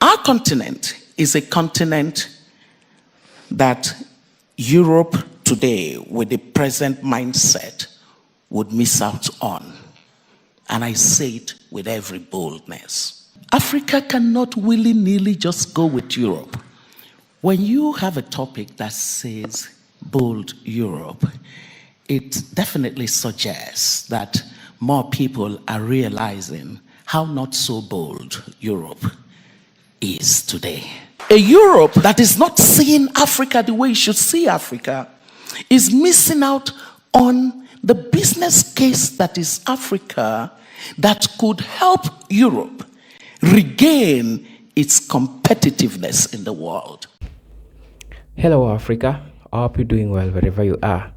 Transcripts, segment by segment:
Our continent is a continent that Europe today, with the present mindset, would miss out on. And I say it with every boldness. Africa cannot willy-nilly just go with Europe. When you have a topic that says bold Europe, it definitely suggests that more people are realizing how not so bold Europe is today. A Europe that is not seeing Africa the way it should see Africa is missing out on the business case that is Africa that could help Europe regain its competitiveness in the world. Hello, Africa. I hope you're doing well wherever you are.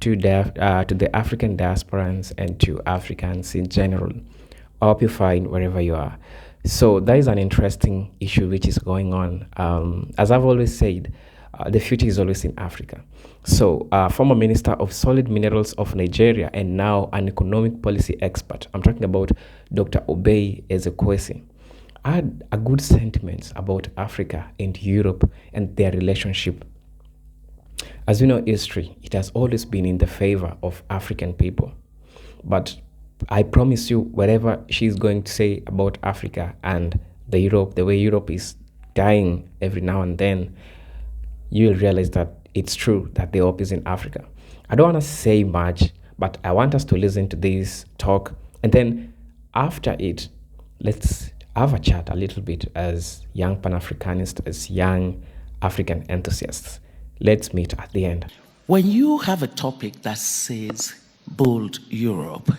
To the African diasporans and to Africans in general, I hope you're fine wherever you are. So there is an interesting issue which is going on. As I've always said, the future is always in Africa. So former Minister of Solid Minerals of Nigeria and now an economic policy expert, I'm talking about Dr. Obey Ezekwesili, had a good sentiments about Africa and Europe and their relationship. As we know history, it has always been in the favor of African people. But I promise you, whatever she's going to say about Africa and the way Europe is dying every now and then, you will realize that it's true that the hope is in Africa. I don't want to say much, but I want us to listen to this talk. And then after it, let's have a chat a little bit as young Pan-Africanists, as young African enthusiasts. Let's meet at the end. When you have a topic that says bold Europe,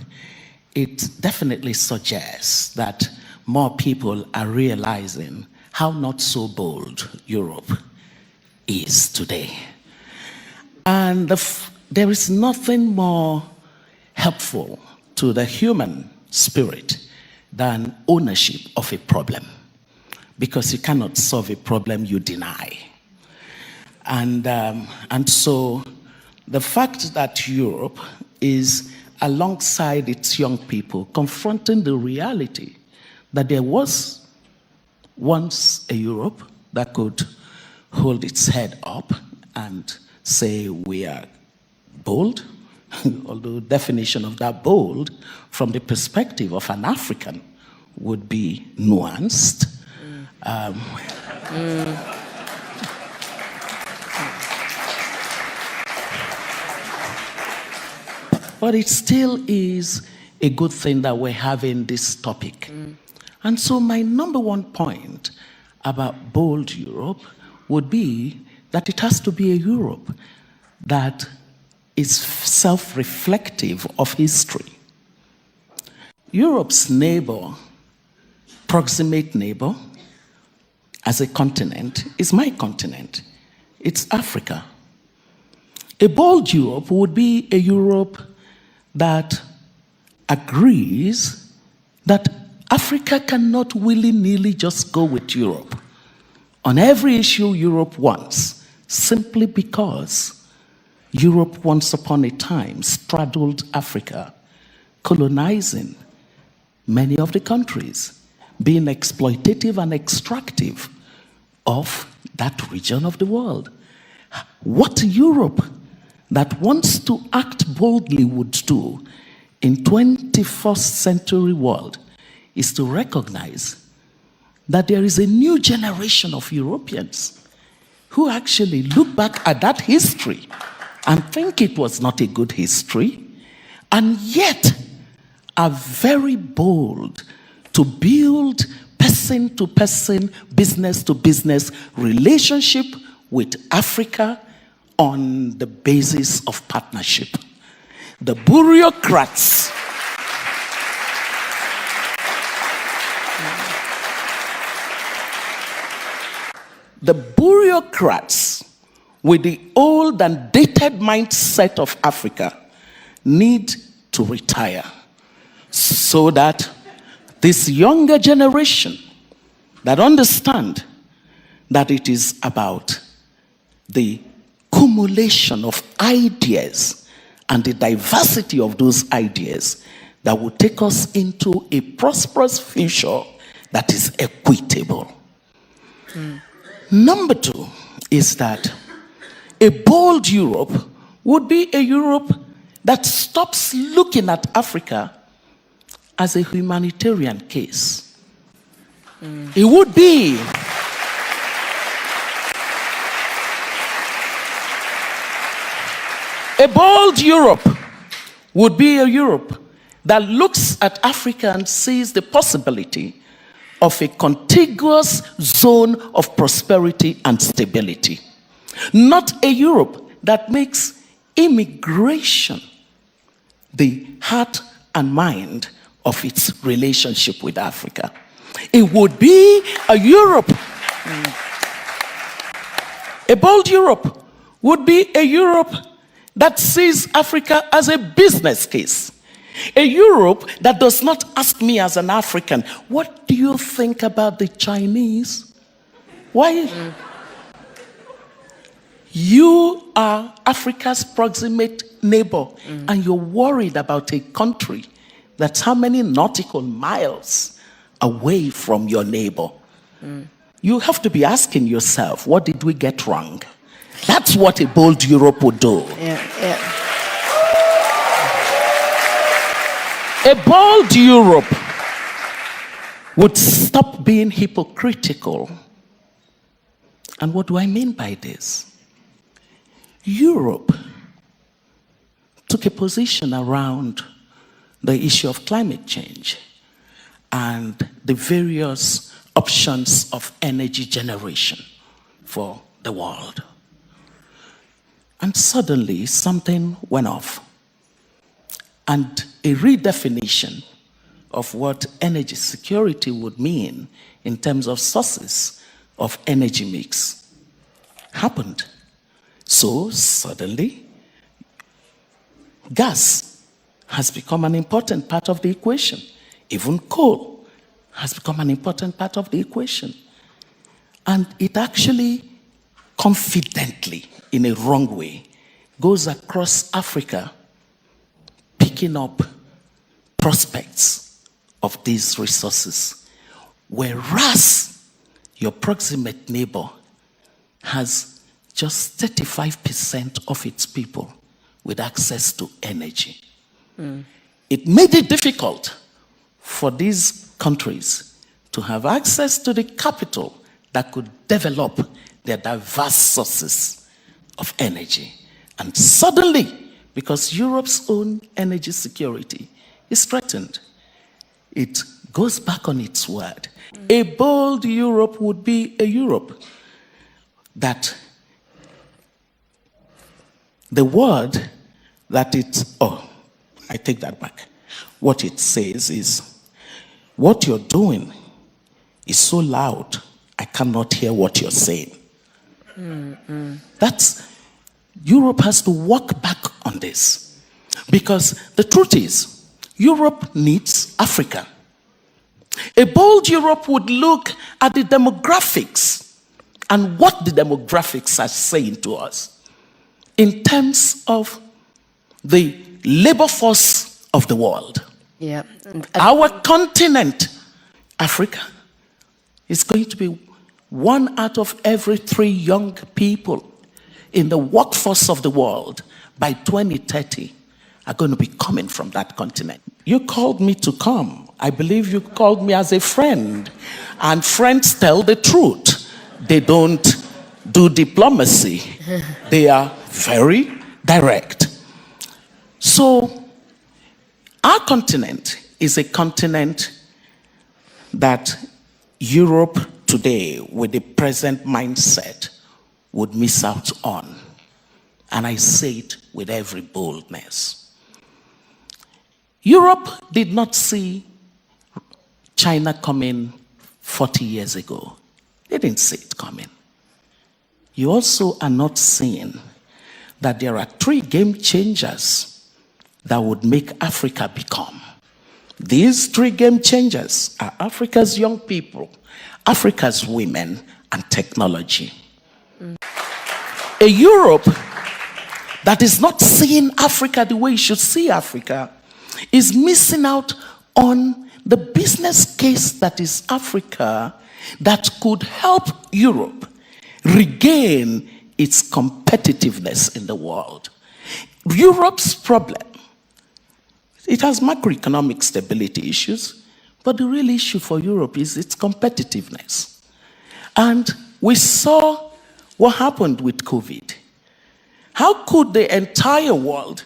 it definitely suggests that more people are realizing how not so bold Europe is today. And there is nothing more helpful to the human spirit than ownership of a problem, because you cannot solve a problem you deny. And so the fact that Europe is alongside its young people confronting the reality that there was once a Europe that could hold its head up and say we are bold, although definition of that bold from the perspective of an African would be nuanced. But it still is a good thing that we're having this topic. And so my number one point about bold Europe would be that it has to be a Europe that is self-reflective of history. Europe's neighbor, proximate neighbor, as a continent, is my continent. It's Africa. A bold Europe would be a Europe that agrees that Africa cannot willy-nilly just go with Europe on every issue Europe wants, simply because Europe once upon a time straddled Africa, colonizing many of the countries, being exploitative and extractive of that region of the world. What Europe that wants to act boldly would do in 21st century world is to recognize that there is a new generation of Europeans who actually look back at that history and think it was not a good history, and yet are very bold to build person-to-person, business-to-business relationship with Africa on the basis of partnership. The bureaucrats with the old and dated mindset of Africa need to retire so that this younger generation that understand that it is about the cumulation of ideas and the diversity of those ideas that will take us into a prosperous future that is equitable. Number two is that a bold Europe would be a Europe that stops looking at Africa as a humanitarian case. It would be a bold Europe would be a Europe that looks at Africa and sees the possibility of a contiguous zone of prosperity and stability. Not a Europe that makes immigration the heart and mind of its relationship with Africa. It would be a Europe. A bold Europe would be a Europe that sees Africa as a business case. A Europe that does not ask me as an African, what do you think about the Chinese? Why? You are Africa's proximate neighbor, and you're worried about a country that's how many nautical miles away from your neighbor. You have to be asking yourself, what did we get wrong? That's what a bold Europe would do. A bold Europe would stop being hypocritical. And what do I mean by this? Europe took a position around the issue of climate change and the various options of energy generation for the world. And suddenly something went off. And a redefinition of what energy security would mean in terms of sources of energy mix happened. So suddenly, gas has become an important part of the equation. Even coal has become an important part of the equation. And it actually confidently, in a wrong way, goes across Africa, picking up prospects of these resources. Whereas your proximate neighbor has just 35% of its people with access to energy. It made it difficult for these countries to have access to the capital that could develop their diverse sources of energy. And suddenly, because Europe's own energy security is threatened, it goes back on its word. A bold Europe would be a Europe that the word that I take that back. What it says is, what you're doing is so loud, I cannot hear what you're saying. Europe has to work back on this. Because the truth is, Europe needs Africa. A bold Europe would look at the demographics and what the demographics are saying to us in terms of the labor force of the world. Yeah. Our continent, Africa, is going to be 1 out of every 3 young people in the workforce of the world by 2030 are going to be coming from that continent. You called me to come. I believe you called me as a friend. And friends tell the truth. They don't do diplomacy. They are very direct. So, our continent is a continent that Europe today, with the present mindset, would miss out on. And I say it with every boldness. Europe did not see China coming 40 years ago. They didn't see it coming. You also are not seeing that there are 3 game changers that would make Africa become. These 3 game changers are Africa's young people, Africa's women, and technology. A Europe that is not seeing Africa the way it should see Africa is missing out on the business case that is Africa that could help Europe regain its competitiveness in the world. Europe's problem, it has macroeconomic stability issues, but the real issue for Europe is its competitiveness. And we saw what happened with COVID. How could the entire world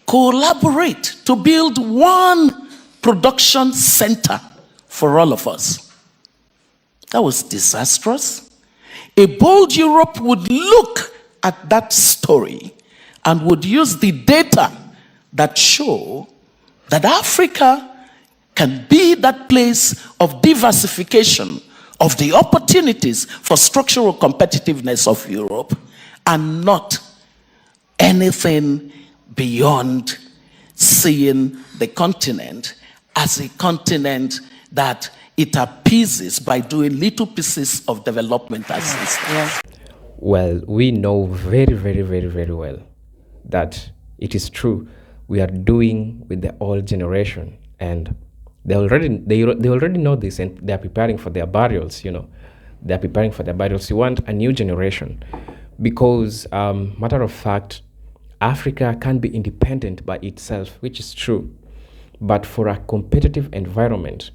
collaborate to build one production center for all of us? That was disastrous. A bold Europe would look at that story and would use the data that show that Africa can be that place of diversification of the opportunities for structural competitiveness of Europe, and not anything beyond seeing the continent as a continent that it appeases by doing little pieces of development assistance. Yeah. Well, we know very, very, very, very well that it is true. We are doing with the old generation, and they already know this, and they are preparing for their burials. They are preparing for their burials. You want a new generation, because matter of fact, Africa can be independent by itself, which is true. But for a competitive environment,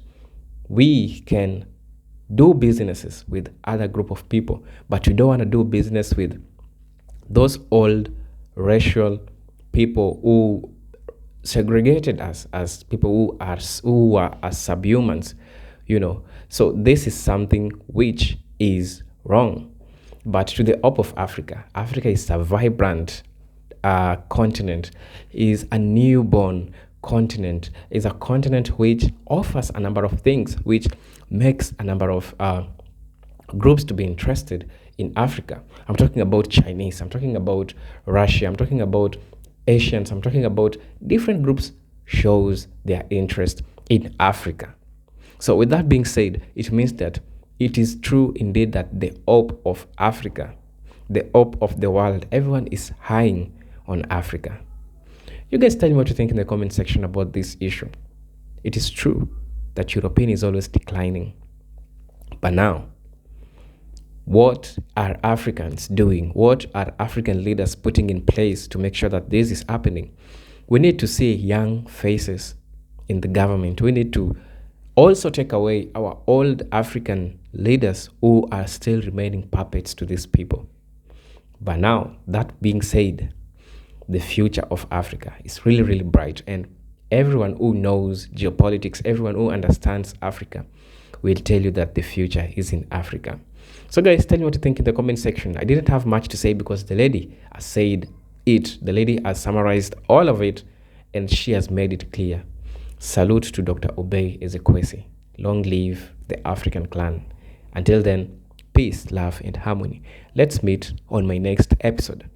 we can do businesses with other group of people, but we don't want to do business with those old racial people who segregated us as people who are as subhumans. So this is something which is wrong. But to the up of Africa is a vibrant continent, is a newborn continent, is a continent which offers a number of things, which makes a number of groups to be interested in Africa. I'm talking about Chinese, I'm talking about Russia, I'm talking about Asians, I'm talking about different groups shows their interest in Africa. So with that being said, it means that it is true indeed that the hope of Africa, the hope of the world, everyone is eyeing on Africa. You guys tell me what you think in the comment section about this issue. It is true that European is always declining. But now, what are Africans doing? What are African leaders putting in place to make sure that this is happening? We need to see young faces in the government. We need to also take away our old African leaders who are still remaining puppets to these people. But now, that being said, the future of Africa is really, really bright. And everyone who knows geopolitics, everyone who understands Africa will tell you that the future is in Africa. So guys, tell me what you think in the comment section. I didn't have much to say because the lady has said it. The lady has summarized all of it, and she has made it clear. Salute to Dr. Obey Ezekwesi. Long live the African clan. Until then, peace, love, and harmony. Let's meet on my next episode.